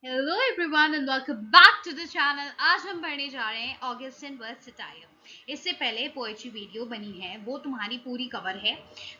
Hello everyone and welcome back to the channel. आज हम पढ़ने जा रहे हैं ऑगस्टिन वर्स सटायर। इससे पहले पोएट्री वीडियो बनी है, वो तुम्हारी पूरी कवर है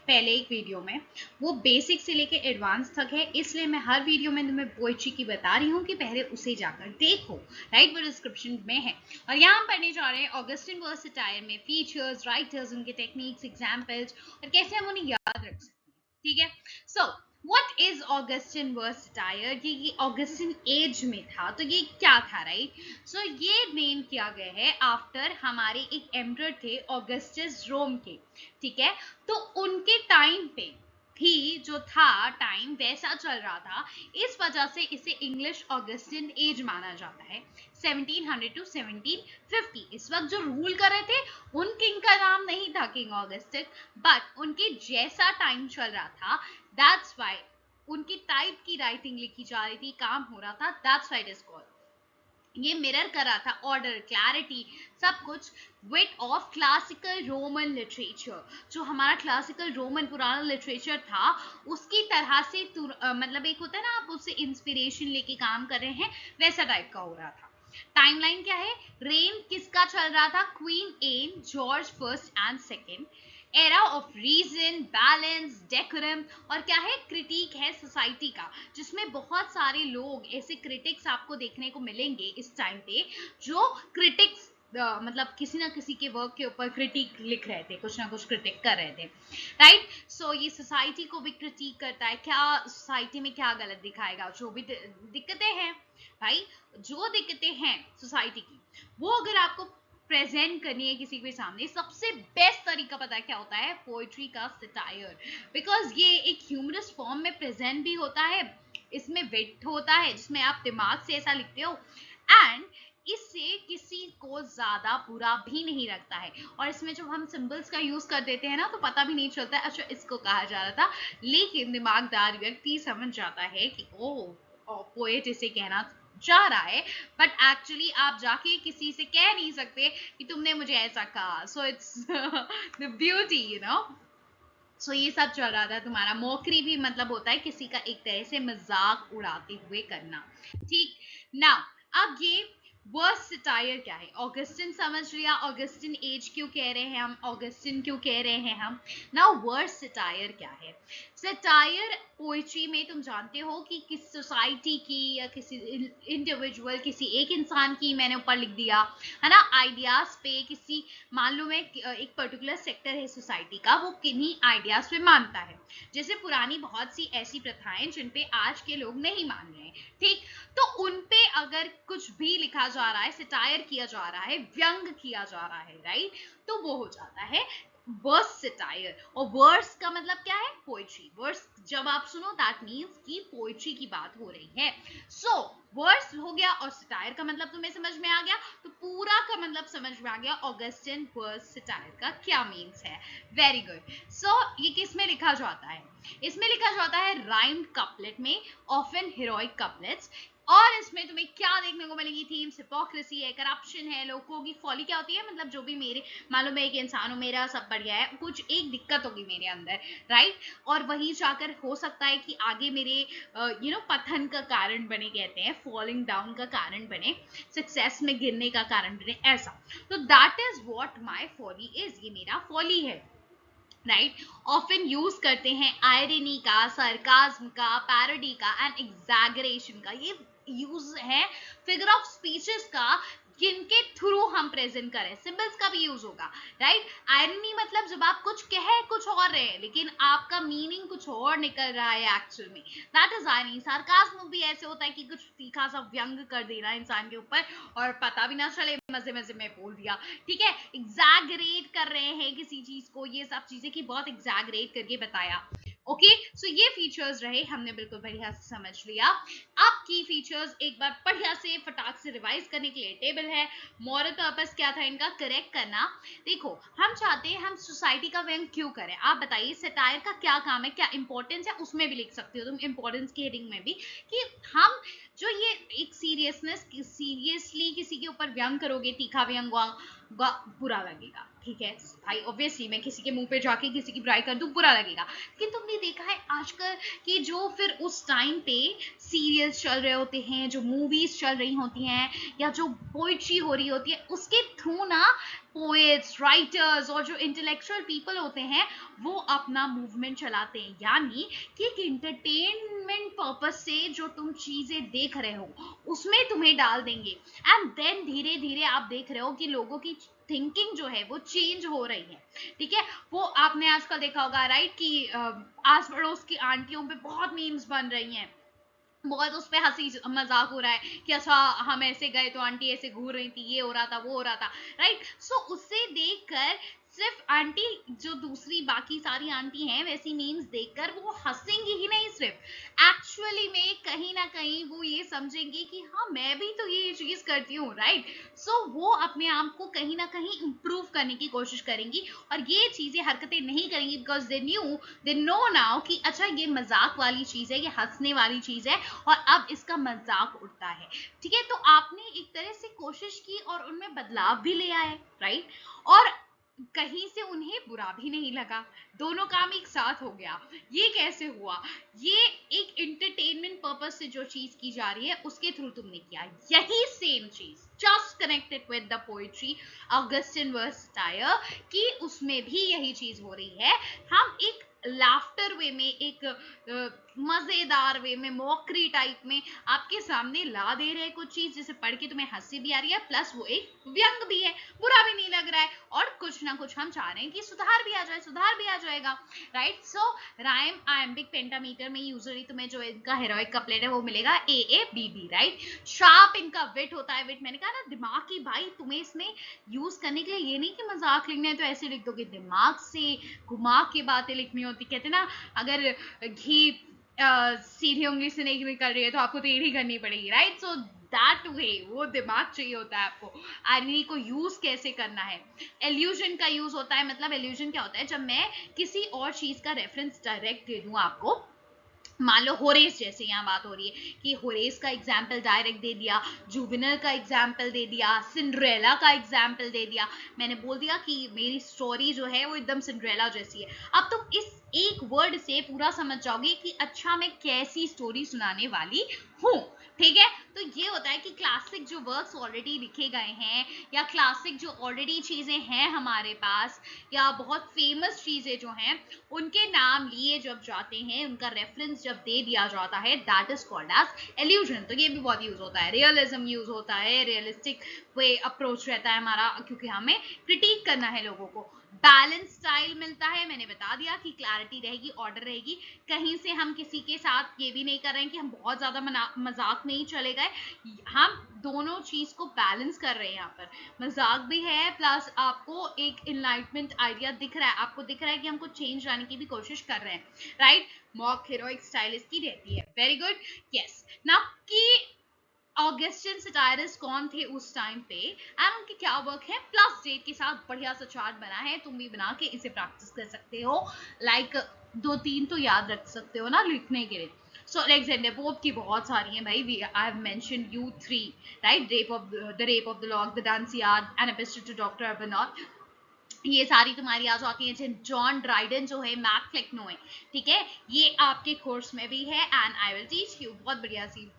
पहले एक वीडियो में। वो बेसिक से लेके एडवांस तक है, इसलिए मैं हर वीडियो में तुम्हें पोएट्री की बता रही हूँ कि पहले उसे जाकर देखो। राइट, वो डिस्क्रिप्शन में है। और यहाँ हम पढ़ने जा रहे हैं ऑगस्टिन वर्स सटायर में फीचर्स, राइटर्स, उनके टेक्निक्स, एग्जाम्पल्स और कैसे हम उन्हें याद रख सकते हैं। ठीक है, so what is Augustan verse satire? ये ऑगस्टिन एज में था, तो ये क्या था? राइट, सो ये नेम किया गया है आफ्टर हमारे एक एम्परर थे ऑगस्टस रोम के। ठीक है, तो उनके टाइम पे भी जो था टाइम वैसा चल रहा था, इस वजह से इसे इंग्लिश ऑगस्टिन एज माना जाता है। 1700 टू 1750 इस वक्त जो रूल कर रहे थे, उन किंग का नाम नहीं था किंग ऑगस्टिन, बट उनके जैसा टाइम चल रहा था, दैट्स वाई उनकी टाइप की राइटिंग लिखी जा रही थी, काम हो रहा था, that's why it is called. ये मिरर कर रहा था ऑर्डर, क्लैरिटी, सब कुछ with of classical Roman literature. जो हमारा क्लासिकल रोमन पुराना लिटरेचर था, उसकी तरह से मतलब एक होता है ना, आप उससे इंस्पिरेशन लेके काम कर रहे हैं, वैसा टाइप का हो रहा था। टाइमलाइन क्या है? रेन किसका चल रहा था? Queen Anne, George first and second. Era of reason, balance, decorum, और क्या है? क्रिटिक है सोसाइटी का, जिसमें बहुत सारे लोग ऐसे क्रिटिक्स आपको देखने को मिलेंगे इस टाइम पे, जो क्रिटिक्स मतलब किसी ना किसी के वर्क के ऊपर क्रिटिक लिख रहे थे, कुछ ना कुछ क्रिटिक कर रहे थे। राइट, सो ये सोसाइटी को भी क्रिटिक करता है, क्या सोसाइटी में क्या गलत दिखाएगा, जो भी दिक्कतें हैं भाई, जो दिक्कतें हैं सोसाइटी की, वो अगर आपको प्रेजेंट करनी है किसी के सामने, सबसे बेस्ट तरीका पता है क्या होता है? पोएट्री का सटायर। बिकॉज ये एक ह्यूमरस फॉर्म में प्रेजेंट भी होता है, इसमें विट होता है, जिसमें आप दिमाग से ऐसा लिखते हो, एंड इससे किसी को ज्यादा बुरा भी नहीं लगता है। और इसमें जब हम सिंबल्स का यूज कर देते हैं ना, तो पता भी नहीं चलता है अच्छा इसको कहा जा रहा था, लेकिन दिमागदार व्यक्ति समझ जाता है कि ओ पोएट इसे कहना चाह रहा है, बट एक्चुअली आप जाके किसी से कह नहीं सकते कि तुमने मुझे ऐसा कहा। So it's the beauty, you know. So ये सब चल रहा था, तुम्हारा मौकरी भी मतलब होता है किसी का एक तरह से मजाक उड़ाते हुए करना। ठीक ना, अब ये वर्स सटायर क्या है? ऑगस्टिन समझ लिया, ऑगस्टिन एज क्यों कह रहे हैं हम, ऑगस्टिन क्यों कह रहे हैं हम। नाउ वर्स सटायर क्या है? सटायर पोइट्री में तुम जानते हो कि किस सोसाइटी की या किसी इंडिविजुअल, किसी एक इंसान की मैंने ऊपर लिख दिया है ना, आइडियाज पे किसी, मान लो मैं एक पर्टिकुलर सेक्टर है सोसाइटी का, वो किन्हीं आइडियाज पे मानता है। जैसे पुरानी बहुत सी ऐसी प्रथाएं जिन पे आज के लोग नहीं मान रहे हैं, ठीक, तो उन पे अगर कुछ भी लिखा जा रहा है, सटायर किया जा रहा है, व्यंग किया जा रहा है, राइट, तो वो हो जाता है वर्स सटायर। और वर्स का मतलब क्या है? पोएट्री। वर्स जब आप सुनो, दैट मीन्स कि पोएट्री की बात हो रही है। सो वर्स हो गया, और सटायर का मतलब तुम्हें समझ में आ गया, तो पूरा का मतलब समझ में आ गया ऑगस्टिन वर्स सटायर का क्या मीन्स है। Very good. सो ये किस में लिखा जाता है? इसमें लिखा जाता है राइम्ड कपलेट में, ऑफन हीरोइक कपलेट्स। और इसमें तुम्हें क्या देखने को मिलेगी? थीम्स हिपोक्रेसी है, करप्शन है, लोगों की फॉली क्या होती है, मतलब जो भी मेरे, मान लो मैं एक इंसान हूँ, मेरा सब बढ़िया है, कुछ एक दिक्कत होगी मेरे अंदर, राइट, और वही जाकर हो सकता है कि आगे मेरे पतन का कारण बने, कहते हैं फॉलिंग डाउन का कारण बने, सक्सेस में गिरने का कारण बने, ऐसा। तो that is what my folly is, ये मेरा फॉली है। राइट, ऑफन यूज करते हैं आयरनी का, सरकाज्म का, पैरोडी का एंड एग्जैगरेशन का। ये यूज है फिगर ऑफ स्पीचेस का, जिनके थ्रू हम प्रेजेंट करें। सिंबल्स का भी यूज होगा, राइट। आयरनी मतलब जब आप कुछ कह कुछ और रहे हैं, लेकिन आपका मीनिंग कुछ और निकल रहा है एक्चुअल में, दैट इज आयरनी। सार्काज्म भी ऐसे होता है कि कुछ तीखा सा व्यंग कर देना इंसान के ऊपर, और पता भी ना चले, मजे मजे में बोल दिया, ठीक है। एग्जैगरेट कर रहे हैं किसी चीज को, ये सब चीजें कि बहुत एग्जैगरेट करके बताया। ओके, सो ये फीचर्स रहे, हमने बिल्कुल बढ़िया से समझ लिया। अब की फीचर्स एक बार बढ़िया से फटाक से रिवाइज करने के लिए टेबल है। मॉरल पर्पस क्या था इनका? करेक्ट करना। देखो, हम चाहते हैं हम सोसाइटी का व्यंग क्यों करें, आप बताइए। सटायर का क्या काम है, क्या इंपॉर्टेंस है, उसमें भी लिख सकते हो तुम इंपॉर्टेंस की हेडिंग में भी, कि हम जो ये एक सीरियसनेस, सीरियसली किसी के ऊपर व्यंग करोगे, तीखा व्यंग बुरा लगेगा, ठीक है भाई, ऑब्वियसली मैं किसी के मुंह पे जाके किसी की बुराई कर दूं, बुरा लगेगा। लेकिन तुमने देखा है आजकल कि जो फिर उस टाइम पे सीरियल्स चल रहे होते हैं, जो मूवीज चल रही होती हैं, या जो पोइट्री हो रही होती है, उसके थ्रू ना पोएट्स, राइटर्स और जो इंटेलेक्चुअल पीपल होते हैं वो अपना मूवमेंट चलाते हैं। यानी कि एक इंटरटेनमेंट पर्पज से जो तुम चीजें देख रहे हो उसमें तुम्हें डाल देंगे, एंड देन धीरे धीरे आप देख रहे हो कि लोगों की थिंकिंग जो है वो चेंज हो रही है। ठीक है, वो आपने आजकल देखा होगा राइट कि आस पड़ोस की आंटियों पे बहुत मीम्स बन रही हैं, बहुत उस पे हंसी मजाक हो रहा है कि अच्छा हम ऐसे गए तो आंटी ऐसे घूर रही थी, ये हो रहा था, वो हो रहा था, राइट। सो उससे देखकर सिर्फ आंटी, जो दूसरी बाकी सारी आंटी हैं वैसी मीम्स देखकर वो हंसेंगी ही नहीं, सिर्फ एक्चुअली में कहीं ना कहीं वो ये समझेंगे कि हाँ मैं भी तो ये चीज करती हूँ, राइट। सो वो अपने आप को कहीं ना कहीं इंप्रूव करने की कोशिश करेंगी और ये चीजें हरकतें नहीं करेंगी, बिकॉज दे नो नाउ कि अच्छा ये मजाक वाली चीज है, ये हंसने वाली चीज है और अब इसका मजाक उड़ता है। ठीक है, तो आपने एक तरह से कोशिश की और उनमें बदलाव भी ले आए, राइट। और कहीं से उन्हें बुरा भी नहीं लगा, दोनों काम एक साथ हो गया। ये कैसे हुआ? ये एक एंटरटेनमेंट पर्पस से जो चीज की जा रही है उसके थ्रू तुमने किया, यही सेम चीज just connected with the poetry Augustan verse satire, कि उसमें भी यही चीज हो रही है। हम एक लाफ्टर वे में, एक मजेदार वे में, मॉकरी टाइप में आपके सामने ला दे रहे हैं कुछ चीज जिसे पढ़ के तुम्हें हंसी भी आ रही है, प्लस वो एक व्यंग भी है, बुरा भी नहीं लग रहा है, और कुछ ना कुछ हम चाह रहे हैं कि सुधार भी आ जाए, सुधार भी आ जाएगा, राइट। सो राइम आयम्बिक पेंटामीटर में यूजुअली तुम्हें जो इनका हेरोइक कपलेट है वो मिलेगा AABB, राइट। शार्प इनका विट होता है, विट मैंने कहा ना दिमाग की, भाई तुम्हें इसमें यूज करने के लिए ये नहीं कि मजाक लिखना है तो ऐसे लिख दोगे, दिमाग से घुमा के बातें लिखनी होती। कहते ना अगर घी सीधी उंगली से नहीं निकल रही है तो आपको टेढ़ी करनी पड़ेगी, राइट। सो दैट वे वो दिमाग चाहिए होता है आपको, आईनी को यूज कैसे करना है। एल्यूजन का यूज होता है, मतलब एल्यूजन क्या होता है, जब मैं किसी और चीज का रेफरेंस डायरेक्ट दे दूं आपको, मान लो होरेस, जैसे यहाँ बात हो रही है कि होरेस का एग्जाम्पल डायरेक्ट दे दिया, जुवेनल का एग्जाम्पल दे दिया, सिंड्रेला का एग्जाम्पल दे दिया, मैंने बोल दिया कि मेरी स्टोरी जो है वो एकदम सिंड्रेला जैसी है। अब तुम इस एक वर्ड से पूरा समझ जाओगे कि अच्छा मैं कैसी स्टोरी सुनाने वाली हूँ, ठीक है। तो ये होता है कि क्लासिक जो वर्क्स ऑलरेडी लिखे गए हैं, या क्लासिक जो ऑलरेडी चीजें हैं हमारे पास, या बहुत फेमस चीजें जो हैं, उनके नाम लिए जब जाते हैं, उनका रेफरेंस जब दे दिया जाता है, that is called as allusion. तो ये भी बहुत यूज होता है, रियलिज्म यूज होता है, रियलिस्टिक वे अप्रोच रहता है हमारा, क्योंकि हमें क्रिटिक करना है लोगों को। बैलेंस स्टाइल मिलता है, मैंने बता दिया कि क्लैरिटी रहेगी, ऑर्डर रहेगी, कहीं से हम किसी के साथ ये भी नहीं कर रहे हैं कि हम बहुत ज्यादा मजाक नहीं चले गए, हम दोनों चीज को बैलेंस कर रहे हैं। यहाँ पर मजाक भी है, प्लस आपको एक इनलाइटमेंट आइडिया दिख रहा है, आपको दिख रहा है कि हम कुछ चेंज लाने की भी कोशिश कर रहे हैं, राइट। मॉक हीरोइक स्टाइल इसकी रहती है। Very good, yes. नाउ कि ऑगस्टिन सटायरस कौन थे उस टाइम पे एंड उनके क्या वर्क है, प्लस डेट के साथ बढ़िया सा चार्ट बना है, तुम भी बना के इसे प्रैक्टिस कर सकते हो, लाइक 2-3 तो याद रख सकते हो ना लिखने के लिए। सो अलेक्जेंडर पोप की बहुत सारी हैं भाई, I have mentioned you 3, right. Rape of the Lock, the Dunciad, an Epistle to Doctor Arbuthnot, ये सारी तुम्हारी आ जाती है। जॉन ड्राइडन जो है मैक फ्लेक्नो है, ठीक है, ये आपके कोर्स में भी है, and I will teach you. बहुत बढ़िया सी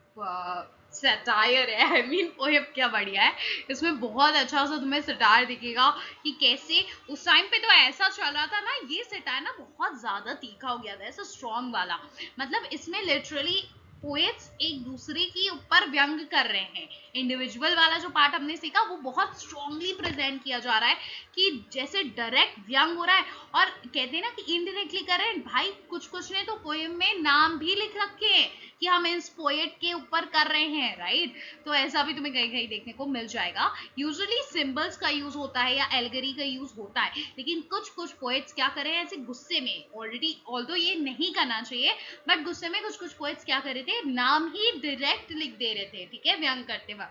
सटायर है, आई मीन पोएम, क्या बढ़िया है, इसमें बहुत अच्छा सा तुम्हें सटायर दिखेगा कि कैसे उस टाइम पे तो ऐसा चल रहा था ना, ये सटायर ना बहुत ज्यादा तीखा हो गया था, ऐसा स्ट्रॉन्ग वाला, मतलब इसमें लिटरली पोएट्स एक दूसरे के ऊपर व्यंग कर रहे हैं। इंडिविजुअल वाला जो पार्ट हमने सीखा वो बहुत स्ट्रांगली प्रेजेंट किया जा रहा है कि जैसे डायरेक्ट व्यंग हो रहा है, और कहते हैं ना कि इनडायरेक्टली कर रहे हैं। भाई कुछ कुछ ने तो पोएम में नाम भी लिख रखे हैं कि हम इस पोएट के ऊपर कर रहे हैं, राइट। तो ऐसा भी तुम्हें कहीं कहीं देखने को मिल जाएगा। यूजुअली सिंबल्स का यूज होता है या एल्गरी का यूज होता है, लेकिन कुछ कुछ पोएट्स क्या कर रहे हैं, ऐसे गुस्से में, ऑलरेडी ऑल्दो ये नहीं करना चाहिए, बट गुस्से में कुछ कुछ पोएट्स क्या कर रहे थे, नाम ही डायरेक्ट लिख दे रहे थे, ठीक है, व्यंग करते वक्त।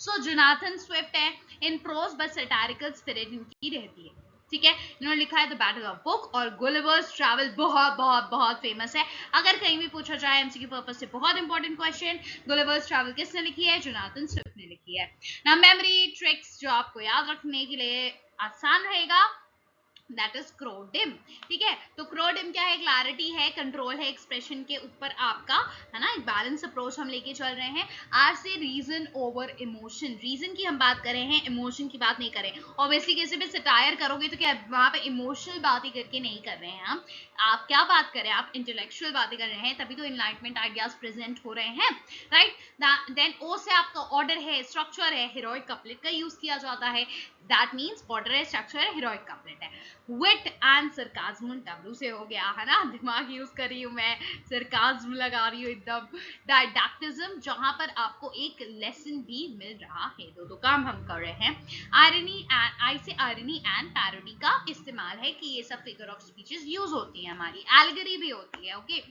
सो जोनाथन स्विफ्ट है, इन प्रोज बट सैटारिकल स्पिरिट इनकी रहती है, ठीक है। इन्होंने लिखा है द बैटल ऑफ बुक, और गुलिवर्स ट्रैवल बहुत बहुत बहुत फेमस है। अगर कहीं भी पूछा जाए एमसीक्यू पर्पस से, बहुत इंपॉर्टेंट क्वेश्चन, गुलिवर्स ट्रैवल किसने लिखी है, जोनाथन स्विफ्ट ने लिखी है ना। मेमोरी ट्रिक्स जो आपको याद रखने के लिए आसान रहेगा, दैट इज क्रोडिम। ठीक है, तो क्रोडिम क्या है? क्लैरिटी है, कंट्रोल है एक्सप्रेशन के ऊपर आपका, है ना, एक बैलेंस अप्रोच हम लेके चल रहे हैं। आर से रीजन ओवर इमोशन, रीजन की हम बात कर रहे हैं, इमोशन की बात नहीं कर रहे हैं। ऑब्वियसली किसी भी सटायर करोगे तो क्या वहां पे इमोशनल बातें करके नहीं कर रहे हैं हम, आप क्या बात कर रहे हैं? आप इंटेलेक्चुअल बातें कर रहे हैं, तभी तो इनलाइटमेंट आइडियाज प्रेजेंट हो रहे हैं, राइट। देन ओ से आपका ऑर्डर है, स्ट्रक्चर है, हीरोइक कपलेट का यूज किया जाता है, दैट मीन्स ऑर्डर है, स्ट्रक्चर है, हीरोइक कपलेट है। विट एंड सरकाज्म डब्ल्यू से हो गया, है ना, दिमाग यूज कर रही हूँ मैं, सरकाज्म लगा रही हूँ एकदम। डायडैक्टिज्म, जहां पर आपको एक लेसन भी मिल रहा है, दो काम हम कर रहे हैं। आयरनी एंड, आई से आयरनी एंड पैरोडी का इस्तेमाल है कि ये सब फिगर ऑफ स्पीचेस यूज होती है, हमारी एल्गरी भी होती है। ओके,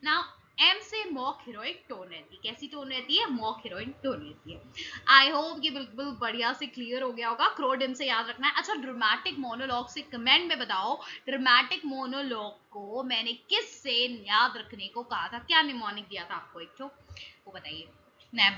नाउ एम से मॉक हीरोइक टोन रहती है, कैसी टोन रहती है? मॉक हीरोइक टोन रहती है। आई होप ये बिल्कुल बढ़िया से क्लियर हो गया होगा। क्रोडिम से याद रखना है। अच्छा, ड्रामेटिक मोनोलॉग से कमेंट में बताओ, ड्रामेटिक मोनोलॉग को मैंने किस से याद रखने को कहा था? क्या निमोनिक दिया था आपको एक तो, वो बताइए। मैं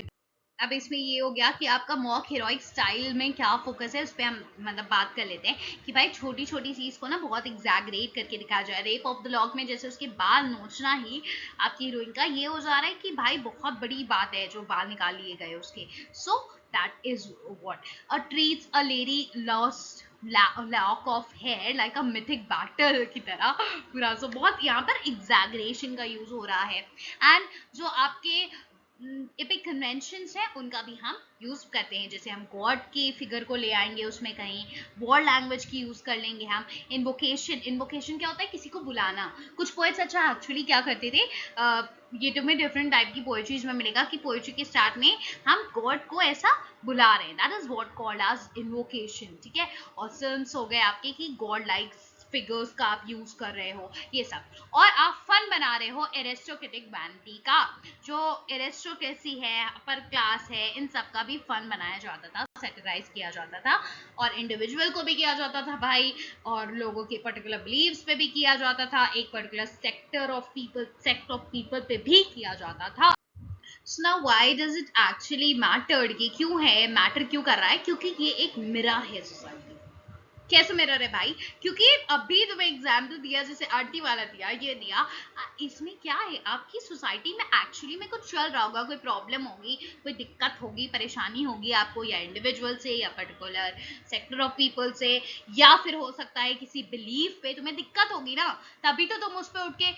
अब इसमें ये हो गया कि आपका मॉक हीरोइक स्टाइल में क्या फोकस है, उस पर हम मतलब बात कर लेते हैं कि भाई छोटी छोटी चीज को ना बहुत एग्जैगरेट करके दिखाया जाए। रेप ऑफ द लॉक में जैसे उसके बाल नोचना ही आपकी हीरोइन का ये हो जा रहा है कि भाई बहुत बड़ी बात है जो बाल निकाल लिए गए उसके। So that is what a treats a lady lost lock of hair like a mythic battle की तरह पूरा। सो बहुत यहाँ पर एग्जैगरेशन का यूज हो रहा है। एंड जो आपके एपिक कन्वेंशंस हैं उनका भी हम यूज करते हैं, जैसे हम गॉड के फिगर को ले आएंगे, उसमें कहीं वर्ड लैंग्वेज की यूज कर लेंगे हम। इन्वोकेशन, इन्वोकेशन क्या होता है? किसी को बुलाना। कुछ पोएट्स अच्छा एक्चुअली क्या करते थे, ये तुम्हें डिफरेंट टाइप की पोएट्रीज में मिलेगा कि पोएट्री के स्टार्ट में हम गॉड को ऐसा बुला रहे हैं, that is what called as invocation. ठीक है, और सिम्स हो गए आपके कि गॉड लाइक फिगर्स का आप यूज कर रहे हो, ये सब। और आप फन बना रहे हो एरिस्टोक्रेटिक वैनिटी का, जो एरिस्टोक्रेसी है, अपर क्लास है, इन सब का भी फन बनाया जाता था, सैटिराइज किया जाता था, और इंडिविजुअल को भी किया जाता था भाई, और लोगों के पर्टिकुलर बिलीव्स पे भी किया जाता था, एक पर्टिकुलर सेक्ट ऑफ पीपल पे भी किया जाता था। So now why does it actually matter? ये क्यों है, मैटर क्यों कर रहा है? क्योंकि ये एक मिरर है सोसाइटी। कैसे मिरर है भाई? क्योंकि अभी तुम्हें एग्जाम्पल दिया, जैसे आंटी वाला दिया, ये दिया, इसमें क्या है, आपकी सोसाइटी में एक्चुअली में कुछ चल रहा होगा, कोई प्रॉब्लम होगी, कोई दिक्कत होगी, परेशानी होगी आपको, या इंडिविजुअल से, या पर्टिकुलर सेक्टर ऑफ पीपल से, या फिर हो सकता है किसी बिलीफ पे तुम्हें दिक्कत होगी ना, तभी तो तुम उस पर उठ के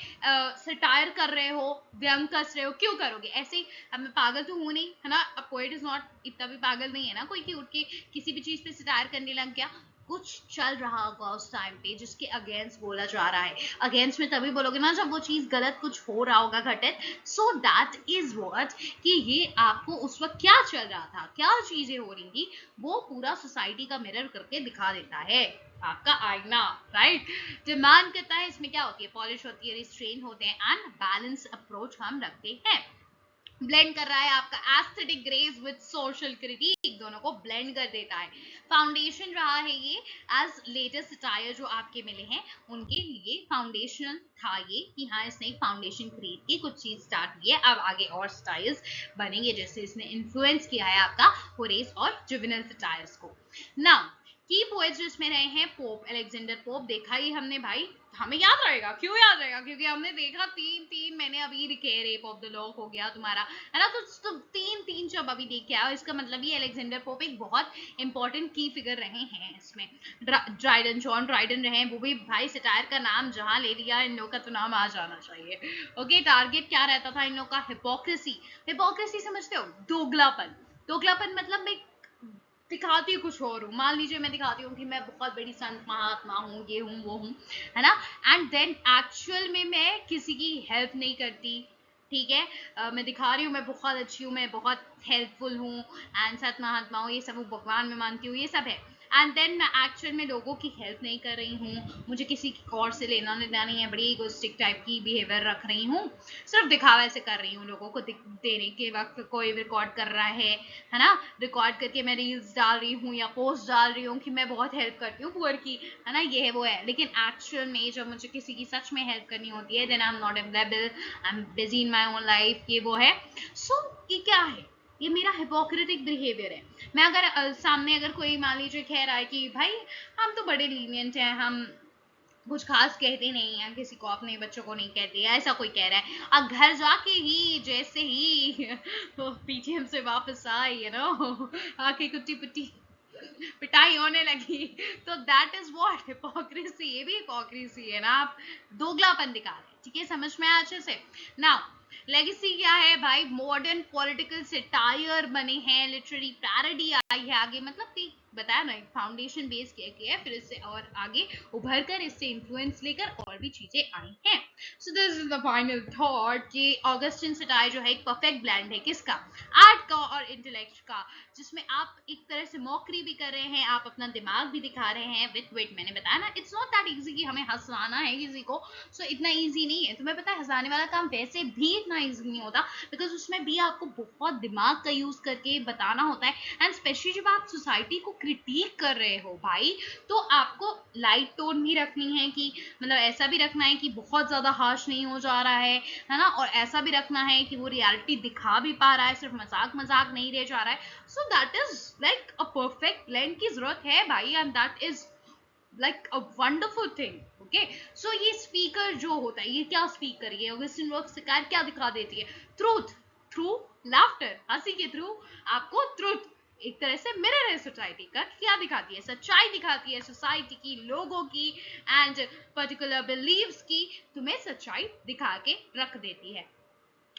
सटायर कर रहे हो, व्यंग कस रहे हो। क्यों करोगे ऐसे ही? अब मैं पागल तो हूं नहीं, है ना, अब पोएट इज नॉट इतना भी पागल नहीं है ना कोई कि उठ के किसी भी चीज पे सटायर करने लग गया। कुछ चल रहा होगा उस टाइम पे जिसके अगेंस्ट बोला जा रहा है। अगेंस्ट में तभी बोलोगे ना जब वो चीज गलत कुछ हो रहा होगा घटित। सो दैट इज व्हाट, कि ये आपको उस वक्त क्या चल रहा था, क्या चीजें हो रही थी, वो पूरा सोसाइटी का मिरर करके दिखा देता है, आपका आईना, राइट। डिमांड करता है, इसमें क्या होती है, पॉलिश होती है, रिस्ट्रेन होते हैं, एंड बैलेंस अप्रोच हम रखते हैं। ब्लेंड कर रहा है आपका aesthetic grace with social critic, दोनों को ब्लेंड कर देता है। फाउंडेशन रहा है ये एज लेटेस्ट सटायर जो आपके मिले हैं उनके लिए फाउंडेशन था ये, कि हाँ इसने एक फाउंडेशन क्रिएट की, कुछ चीज स्टार्ट की है, अब आगे और स्टाइल्स बनेंगे, जैसे इसने इन्फ्लुएंस किया है आपका होरेस और जुवेनाइल सटायर्स को। नाउ की पोएट्स जो इसमें रहे हैं, पोप अलेक्जेंडर पोप, देखा ही हमने भाई, हमें याद रहेगा, क्यों याद रहेगा? क्योंकि हमने देखा तीन मैंने अभी लिखे, रेप ऑफ द लॉक हो गया तुम्हारा, है ना, तो तीन जब अभी देख के आओ, इसका मतलब ये अलेक्जेंडर पोप एक बहुत इंपॉर्टेंट की फिगर रहे हैं इसमें। ड्राइडन, जॉन ड्राइडन रहे हैं, वो भी भाई सटायर का नाम जहां ले लिया, इन लोगों का तो नाम आ जाना चाहिए। ओके, टारगेट क्या रहता था इन लोगों का? हिपोक्रेसी। हिपोक्रेसी समझते हो? दोगलापन। दोगलापन मतलब मैं दिखाती हूँ कुछ और हूँ, मान लीजिए मैं दिखाती हूँ कि मैं बहुत बड़ी संत महात्मा हूँ, ये हूँ वो हूँ, है ना, एंड देन एक्चुअल में मैं किसी की हेल्प नहीं करती। ठीक है, मैं दिखा रही हूँ मैं बहुत अच्छी हूँ, मैं बहुत हेल्पफुल हूँ, एंड संत महात्मा हूँ, ये सब भगवान में मानती हूँ, ये सब है, एंड देन मैं एक्चुअल में लोगों की हेल्प नहीं कर रही हूँ, मुझे किसी की और से लेना देना नहीं है, बड़ी इगोइस्टिक टाइप की बिहेवियर रख रही हूँ, सिर्फ दिखावा से कर रही हूँ, लोगों को देने के वक्त कोई रिकॉर्ड कर रहा है ना, रिकॉर्ड करके मैं रील्स डाल रही हूँ या पोस्ट डाल रही हूँ कि मैं बहुत हेल्प करती हूँ पुअर की, है ना, ये है वो है, लेकिन एक्चुअल में जब मुझे किसी की सच में हेल्प करनी होती है, then I am not available, I am busy in my own life, ये वो है। सो ये क्या है? ये मेरा हिपोक्रेटिक बिहेवियर है। मैं अगर सामने अगर कोई मान लीजिए कह रहा है कि भाई हम तो बड़े लीनियंट हैं, हम कुछ खास कहते नहीं है, किसी को अपने बच्चों को नहीं कहते, ऐसा कोई कह रहा है। और घर जाके ही जैसे ही वो पीटीएम से वापस आई, आके कुट्टी पुट्टी पिटाई होने लगी, तो दैट इज व्हाट हिपोक्रेसी। ये भी हिपोक्रेसी है ना, आप दोगलापन दिखा रहे हैं। ठीक है, समझ में आया अच्छे से। नाउ लेगेसी क्या है भाई? मॉडर्न पॉलिटिकल सेटायर बने हैं, लिटरेरी पैरोडी आई है आगे, मतलब कि बताया ना, एक फाउंडेशन बेस किया है, फिर इससे और आगे उभर कर इससे इन्फ्लुएंस लेकर और भी चीजें आई हैं। So this is the final thought कि ऑगस्टिन सेटायर जो है एक परफेक्ट ब्लेंड है, किसका? आर्ट का और इंटेलेक्ट का, जिसमें आप एक तरह से मॉकरी भी कर रहे हैं, आप अपना दिमाग भी दिखा रहे हैं विद विट। मैंने बताया ना, इट्स नॉट दैट इजी कि हमें हंसाना है किसी को, सो इतना इजी नहीं है। तुम्हें पता है, हंसाने वाला काम वैसे भी इतना इजी नहीं होता, बिकॉज उसमें भी आपको बहुत दिमाग का यूज करके बताना होता है। एंड स्पेशली जब आप सोसाइटी को क्रिटिक कर रहे हो भाई, तो आपको लाइट टोन भी रखनी है, कि मतलब ऐसा भी रखना है कि बहुत ज्यादा हार्श नहीं हो जा रहा है ना, और ऐसा भी रखना है कि वो रियलिटी दिखा भी पा रहा है, सिर्फ मजाक मजाक नहीं रह जा रहा है। सो that is like a perfect blend की जरूरत है भाई, and that is like a wonderful thing. Okay, so ये स्पीकर जो होता है, ये क्या स्पीक करिए, ऑगस्टिन वर्क शिकार क्या दिखा देती है? ट्रूथ थ्रू लाफ्टर, हंसी के थ्रू आपको ट्रूथ, एक तरह से मिरर है सोसाइटी का, क्या दिखाती है? सच्चाई दिखाती है सोसाइटी की, लोगों की एंड पर्टिकुलर बिलीव्स की, तुम्हें सच्चाई दिखा के रख देती है,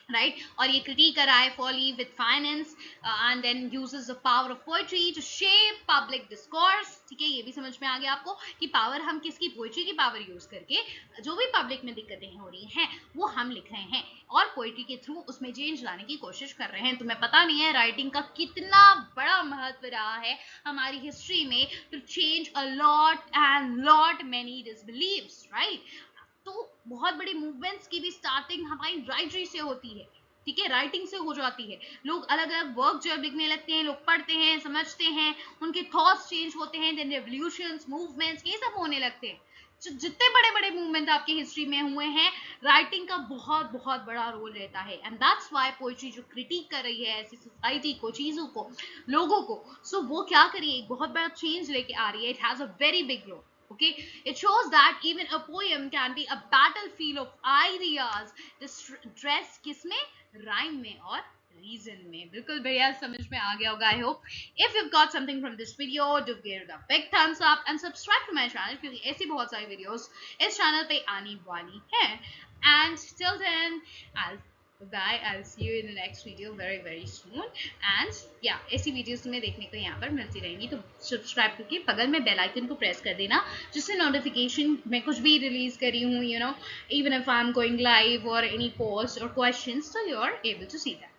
राइट? और ये क्रिटिक करा है folly with finance and then uses the power of poetry to shape public discourse. ठीक है, ये भी समझ में आ गया आपको कि पावर हम किसकी? पोएट्री की पावर यूज करके जो भी पब्लिक में दिक्कतें हो रही हैं वो हम लिख रहे हैं, और पोएट्री के थ्रू उसमें चेंज लाने की कोशिश कर रहे हैं। तुम्हें पता नहीं है राइटिंग का कितना बड़ा महत्व रहा है हमारी हिस्ट्री में, to change a lot and lot many disbelieves, right? तो बहुत बड़ी मूवमेंट्स की भी स्टार्टिंग हमारी राइटरी से होती है। ठीक है, राइटिंग से हो जाती है। लोग अलग अलग वर्क जब लिखने लगते हैं, लोग पढ़ते हैं, समझते हैं, उनके थॉट्स चेंज होते हैं, देन रेवोल्यूशंस, मूवमेंट्स, ये सब होने लगते हैं। जितने बड़े बड़े मूवमेंट आपकी हिस्ट्री में हुए हैं, राइटिंग का बहुत बहुत बड़ा रोल रहता है। एंड दैट्स व्हाई पोएट्री जो क्रिटिक कर रही है ऐसी सोसाइटी को, चीजों को, लोगों को, सो वो क्या करिए, एक बहुत बड़ा चेंज लेके आ रही है। It has a very big role. Okay, it shows that even a poem can be a battlefield of ideas dressed किसमें? राइम में और रीजन में। बिल्कुल भैया, समझ में आ गया होगा। I hope if you got something from this video, do give it a big thumbs up and subscribe to my channel, क्योंकि ऐसी बहुत सारी वीडियोस इस चैनल पे आने वाली है। And till then, I'll see you in the next video very very soon. And yeah, ऐसी वीडियोस तुम्हें देखने को यहाँ पर मिलती रहेंगी, तो सब्सक्राइब करके बगल में बेल आइकन को प्रेस कर देना, जिससे नोटिफिकेशन मैं कुछ भी रिलीज करी हूँ, even if I'm going live or any post or questions, so you're able to see that.